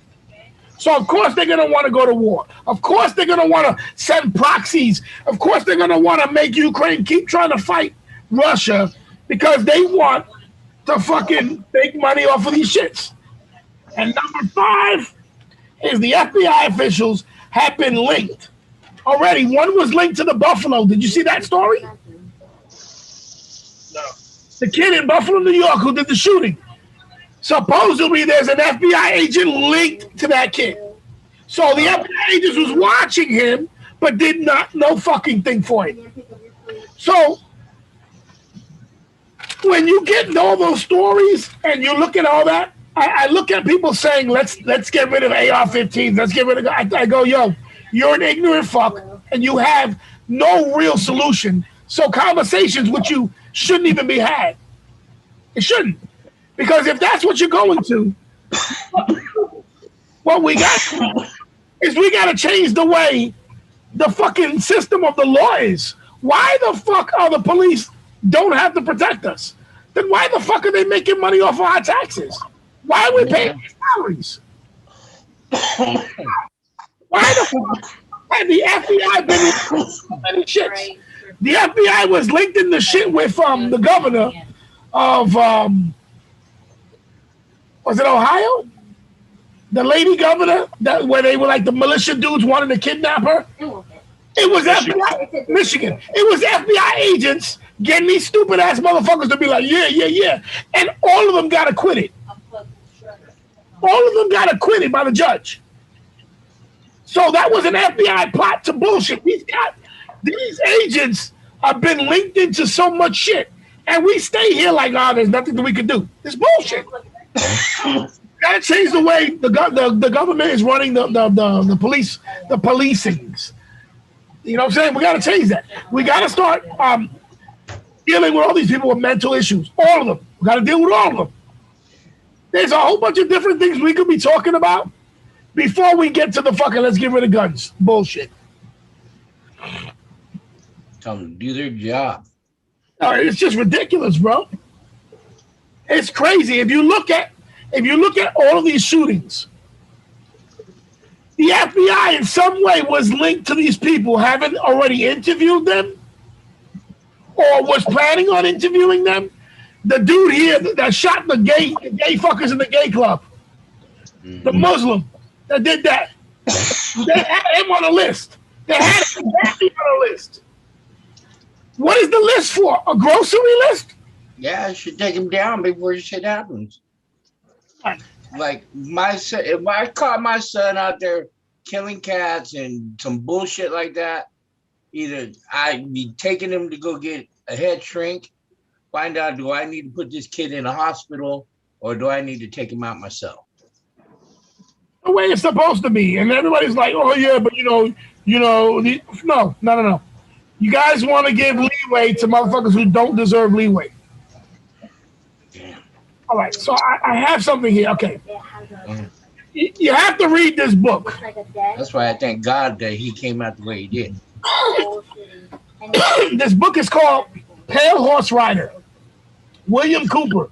So of course they're going to want to go to war. Of course they're going to want to send proxies. Of course they're going to want to make Ukraine keep trying to fight Russia because they want to fucking make money off of these shits. And number 5 is the FBI officials have been linked. Already, one was linked to the Buffalo. Did you see that story? No. The kid in Buffalo, New York, who did the shooting. Supposedly, there's an FBI agent linked to that kid. So the FBI agent was watching him, but did no fucking thing for it. So when you get all those stories and you look at all that, I look at people saying, let's get rid of AR-15s. Let's get rid of. I go, yo, you're an ignorant fuck, and you have no real solution. So conversations with you shouldn't even be had. It shouldn't. Because if that's what you're going to, what we got is we got to change the way the fucking system of the law is. Why the fuck are the police don't have to protect us? Then why the fuck are they making money off of our taxes? Why are we paying salaries? Why the fuck had the FBI been in so many shits? The FBI was linked in the shit with the governor of was it Ohio? The lady governor where they were like the militia dudes wanted to kidnap her. It was FBI, Michigan. It was FBI agents getting these stupid ass motherfuckers to be like, yeah, and all of them got acquitted. All of them got acquitted by the judge. So that was an FBI plot to bullshit. These agents have been linked into so much shit, and we stay here like, there's nothing that we can do. It's bullshit. Gotta change the way the government is running the police, the policings. You know what I'm saying? We gotta change that. We gotta start dealing with all these people with mental issues. All of them. We gotta deal with all of them. There's a whole bunch of different things we could be talking about before we get to the fucking let's get rid of guns bullshit. Tell them to do their job. It's just ridiculous, bro. It's crazy. If you look at all of these shootings, the FBI in some way was linked to these people, haven't already interviewed them or was planning on interviewing them. The dude here that shot the gay fuckers in the gay club, the Muslim that did that, they had him on a list. They had it exactly on a list. What is the list for? A grocery list? Yeah, I should take him down before shit happens. Right. Like my son, if I caught my son out there killing cats and some bullshit like that, either I'd be taking him to go get a head shrink, find out do I need to put this kid in a hospital or do I need to take him out myself? The way it's supposed to be. And everybody's like, oh yeah, but no. You guys want to give leeway to motherfuckers who don't deserve leeway. Damn. All right, so I have something here. Okay. It has Mm. You have to read this book. like a dead That's why I thank God that he came out the way he did. bullshitty. And This book is called Pale Horse Rider. William Cooper.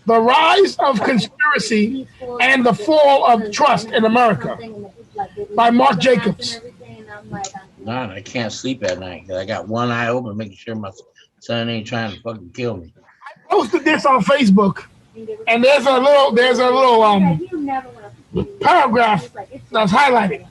The Rise of Conspiracy and the Fall of Trust in America by Mark Jacobs. God, I can't sleep at night because I got one eye open, making sure my son ain't trying to fucking kill me. Posted this on Facebook, and there's a little paragraph that's highlighted.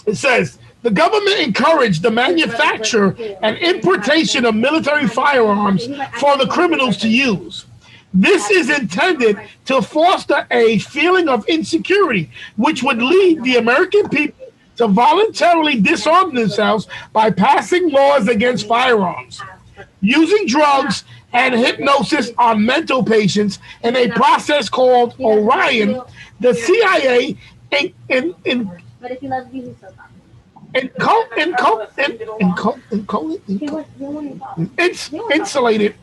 It says the government encouraged the manufacture and importation of military firearms for the criminals to use. This is intended to foster a feeling of insecurity, which would lead the American people to voluntarily disarm themselves by passing laws against firearms, using drugs and hypnosis on mental patients in a process called Orion. The CIA but if he loves you, he's so insulated,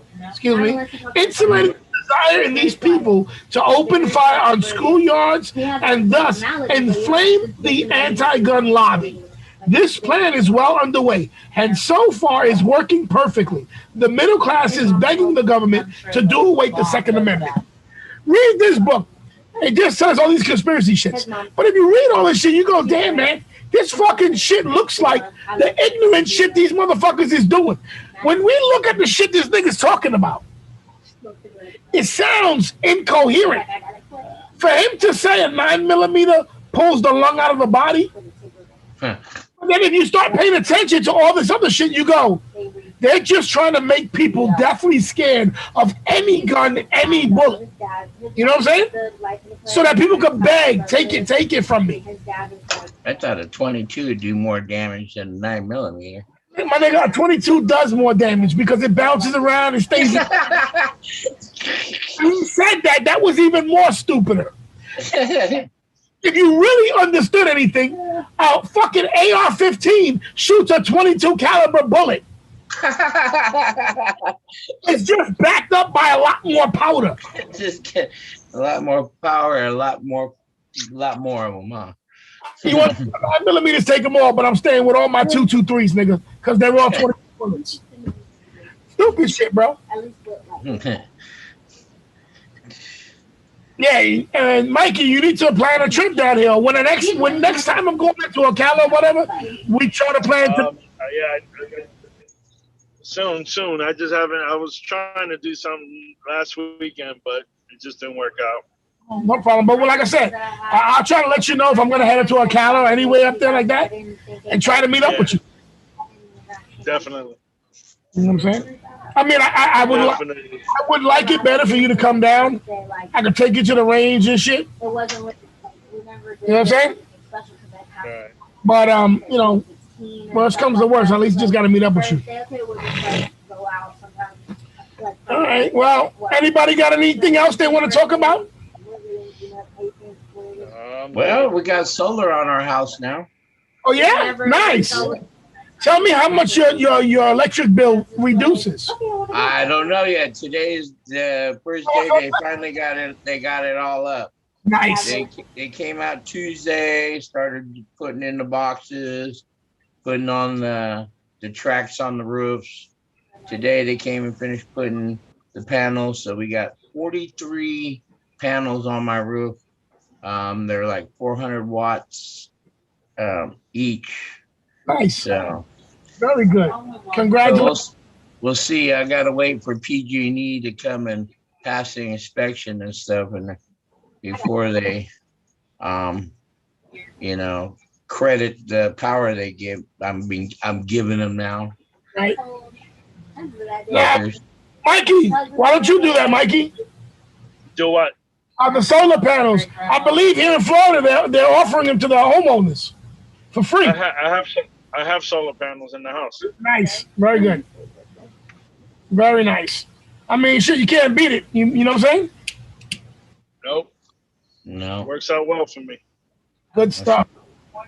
insulated desire in these people to open fire on schoolyards and thus inflame the anti-gun lobby. This plan is well underway and so far is working perfectly. The middle class is begging the government to do away with the Second Amendment. Read this book. It just says all these conspiracy shits. But if you read all this shit, you go, damn, man, this fucking shit looks like the ignorant shit these motherfuckers is doing. When we look at the shit this nigga's talking about, it sounds incoherent. For him to say a 9mm pulls the lung out of the body, Huh. and then if you start paying attention to all this other shit, you go, they're just trying to make people deathly scared of any gun, any bullet. You know what I'm saying? So that people can beg, take it from me. I thought a 22 would do more damage than a 9mm. My nigga, a 22 does more damage because it bounces around and stays. He said that was even more stupider. If you really understood anything, a fucking AR-15 shoots a 22 caliber bullet. It's just backed up by a lot more powder. Just get a lot more power, a lot more of them, huh? You want 9mm, take them all, but I'm staying with all my 223s, nigga, because they're all 20 bullets. Stupid shit, bro. Yeah, and Mikey, you need to plan a trip down here. When next time I'm going back to Ocala or whatever, we try to plan. Soon. I just haven't. I was trying to do something last weekend, but it just didn't work out. No problem. But like I said, I'll try to let you know if I'm going to head up to Ocala or anywhere up there like that, and try to meet up with you. Definitely. You know what I'm saying? I mean, I would like it better for you to come down. I could take you to the range and shit. You know what I'm saying? Right. But you know, worst comes to worst, at least just got to meet up with you. All right. Well, anybody got anything else they want to talk about? Well, we got solar on our house now. Oh yeah, nice. Tell me how much your electric bill reduces. I don't know yet. Today's the first day they finally got it. They got it all up. Nice. They came out Tuesday, started putting in the boxes, putting on the tracks on the roofs. Today they came and finished putting the panels. So we got 43 panels on my roof. They're like 400 watts each. Nice. So very good. Congratulations. So we'll see. I gotta wait for PG&E to come and pass the inspection and stuff, and before they, credit the power they give. I'm giving them now. Right? Oh, that's a good idea. Yeah. Fuckers. Mikey, why don't you do that, Mikey? Do what? On the solar panels, I believe here in Florida they're offering them to the homeowners for free. I have solar panels in the house. Nice, very good, very nice. I mean, shit, you can't beat it. You know what I'm saying? Nope. No. Works out well for me. Good stuff. All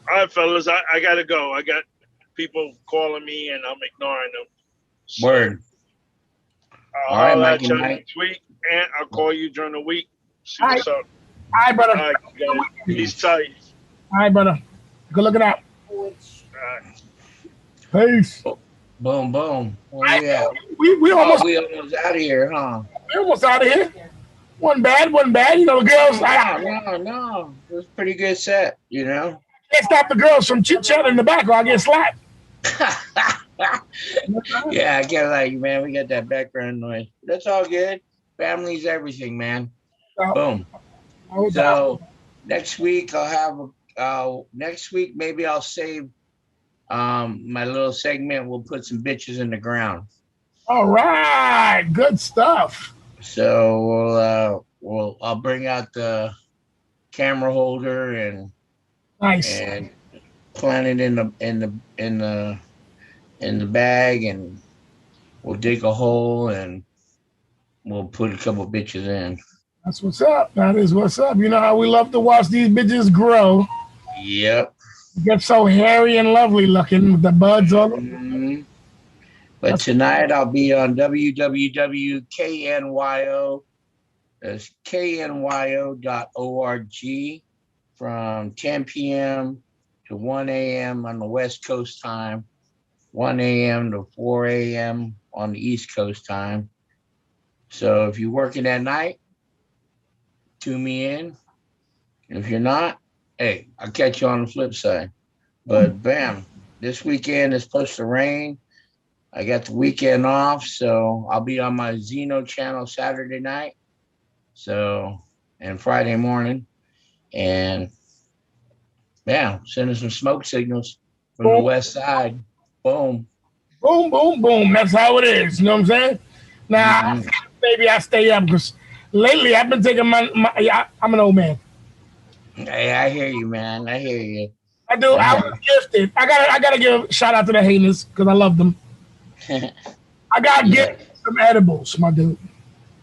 right, fellas, I gotta go. I got people calling me and I'm ignoring them. So Word. I'll All right, holler Mike at and you Mike. next week, and I'll call you during the week. See All right, what's up. all right, brother. All right, guys. Peace tight. All right, brother. Good looking out. Which All right. Peace. Boom, boom. Where we at? We Oh, almost we almost out of here, huh? out of here. Wasn't bad, wasn't bad. You know, the girls. I No. It was a pretty good set, you know. can't stop the girls from chit chatting in the back, or I get slapped. Yeah, I get like, man, we got that background noise. That's all good. Family's everything, man. So, Boom. no doubt. So next week I'll have next week maybe I'll save my little segment. We'll put some bitches in the ground. All right, good stuff. So I'll bring out the camera holder Nice. and plant it in the bag, and we'll dig a hole and we'll put a couple bitches in. That's what's up. That is what's up. You know how we love to watch these bitches grow. Yep. Get so hairy and lovely looking with the buds all over. Mhm. But tonight I'll be on www.knyo. That's knyo.org from 10 p.m. to 1 a.m. on the West Coast time, 1 a.m. to 4 a.m. on the East Coast time. So if you're working at night, tune me in. If you're not, hey, I'll catch you on the flip side. But bam, this weekend is supposed to rain. I got the weekend off, so I'll be on my Zeno channel Saturday night. So, and Friday morning. And yeah, sending some smoke signals from the Boom, west side. Boom. boom, boom, boom. That's how it is. You know what I'm saying? Now, Mhm. maybe I stay up because lately I've been taking I'm an old man. Hey, I hear you, man. I hear you. I do. I I hear was gifted. I gotta give a shout out to the haters because I love them. you. I got Yeah. gifted some edibles, my dude.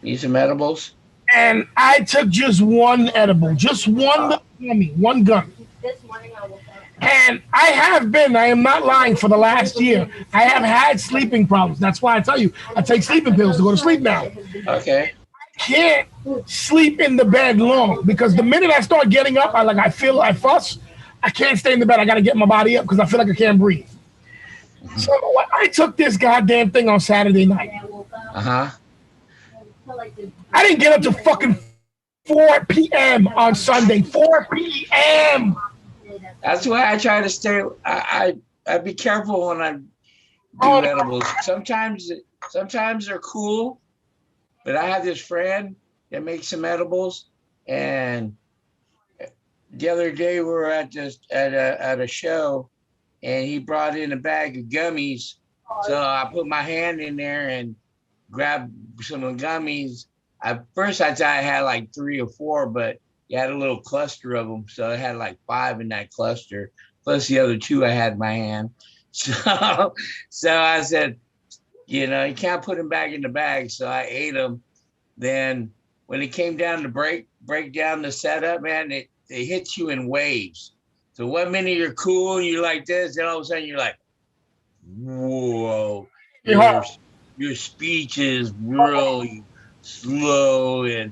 Need some edibles? And I took just one edible, just one little gummy, one gummy. this morning I woke up. And I am not lying, for the last year, I have had sleeping problems. That's why I tell you, I take sleeping pills to go to sleep now. Okay. Can't sleep in the bed long because the minute I start getting up, I fuss. I can't stay in the bed. I got to get my body up because I feel like I can't breathe. So I took this goddamn thing on Saturday night. I woke up. Uh-huh. I didn't get up till fucking 4 p.m. on Sunday. 4 p.m. That's why I try to stay. I be careful when I do edibles. Sometimes they're cool, but I have this friend that makes some edibles, and the other day we were at a show, and he brought in a bag of gummies. So I put my hand in there and grabbed some of the gummies. At first I thought I had like 3 or 4, but you had a little cluster of them, so I had like 5 in that cluster, plus the other 2 I had in my hand. So I said, you can't put them back in the bag. So I ate them. Then when it came down to break down the setup, man, it hits you in waves. So 1 minute you're cool and you're like this, then all of a sudden you're like, whoa, your speech is really slow and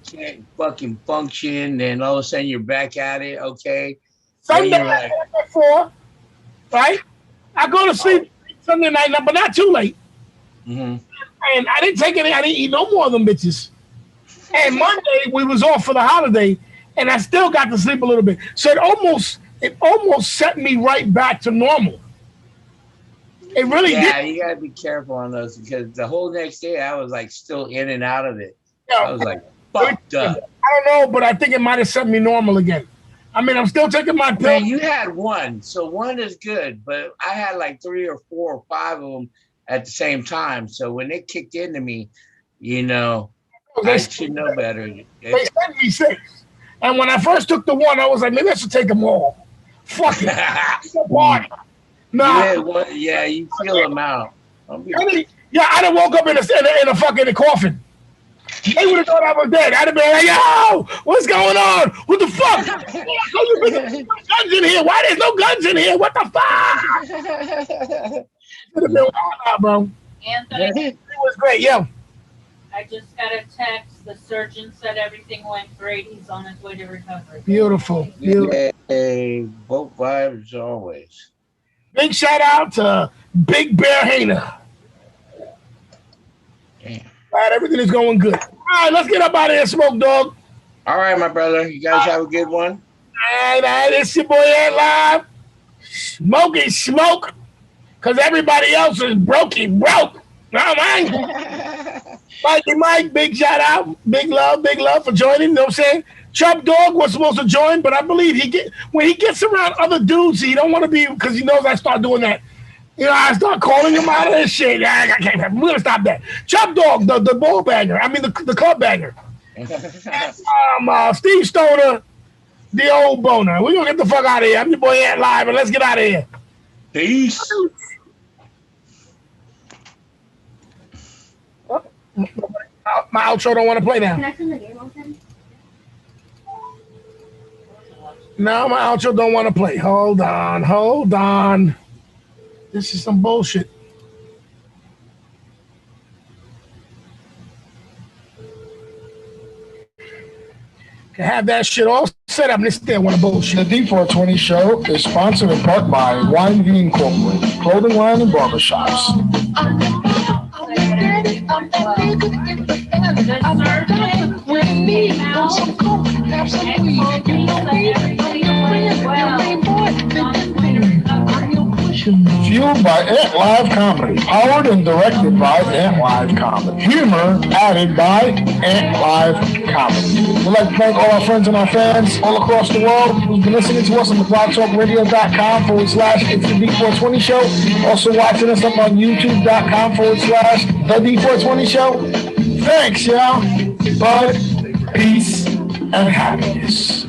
can't fucking function. And all of a sudden you're back at it. Okay. Sunday Then you're like, at 4, right? I go to sleep Sunday night, but not too late. mm-hmm. And I didn't take any. I didn't eat no more of them bitches. And Monday we was off for the holiday, and I still got to sleep a little bit. So it almost set me right back to normal. It really did. You gotta be careful on those because the whole next day I was like still in and out of it. Yeah. I was like fucked up. I don't know, but I think it might have set me normal again. I mean, I'm still taking my pill. Man, you had one, so one is good, but I had like 3 or 4 or 5 of them at the same time. So when it kicked into me, you know, They, I should know better. they sent me 6. And when I first took the one, I was like, maybe I should take them all. Fuck it. Party. Nah. had one, yeah, you feel them out. Yeah, I done woke up in a fucking coffin. They would have thought I was dead. I'd have been like, yo, what's going on? What the fuck? Guns in here. Why there's no guns in here? What the fuck? Should have been wild, bro. Anthony, It was great, yo. I just got a text. The surgeon said everything went great. He's on his way to recovery. Beautiful. Hey, both vibes always. Big shout out to Big Bear Hainer. Damn. Glad everything is going good. All right, let's get up out of here, Smoke Dog. All right, my brother. You guys have a good one. All right, it's your boy Ant Live. Smoking smoke. Because everybody else is broke. No, man. Mikey Mike, big shout out. Big love for joining. You know what I'm saying? Chub Dog was supposed to join, but I believe when he gets around other dudes, he don't want to be, because he knows I start doing that. You know, I start calling him out of this shit. I can't. We're gonna stop that. Chub Dog, the ball banger. I mean the club banger. Steve Stoner, the old boner. We're gonna get the fuck out of here. I'm your boy Ant Live, and let's get out of here. Peace. My outro don't want to play now. Can I turn the game off then? No, my outro don't want to play. Hold on. This is some bullshit. Can have that shit all set up and it's still want to bullshit. The D420 Show is sponsored in part by Wine V Incorporated, clothing line and barbershops. Fueled by Ant Live Comedy. Powered and directed by Ant Live Comedy. Humor added by Ant Live Comedy. We'd like to thank all our friends and our fans all across the world who've been listening to us on the blogtalkradio.com/It's the D420 Show. Also watching us up on YouTube.com/The D420 Show. Thanks, y'all. Bud, peace, and happiness.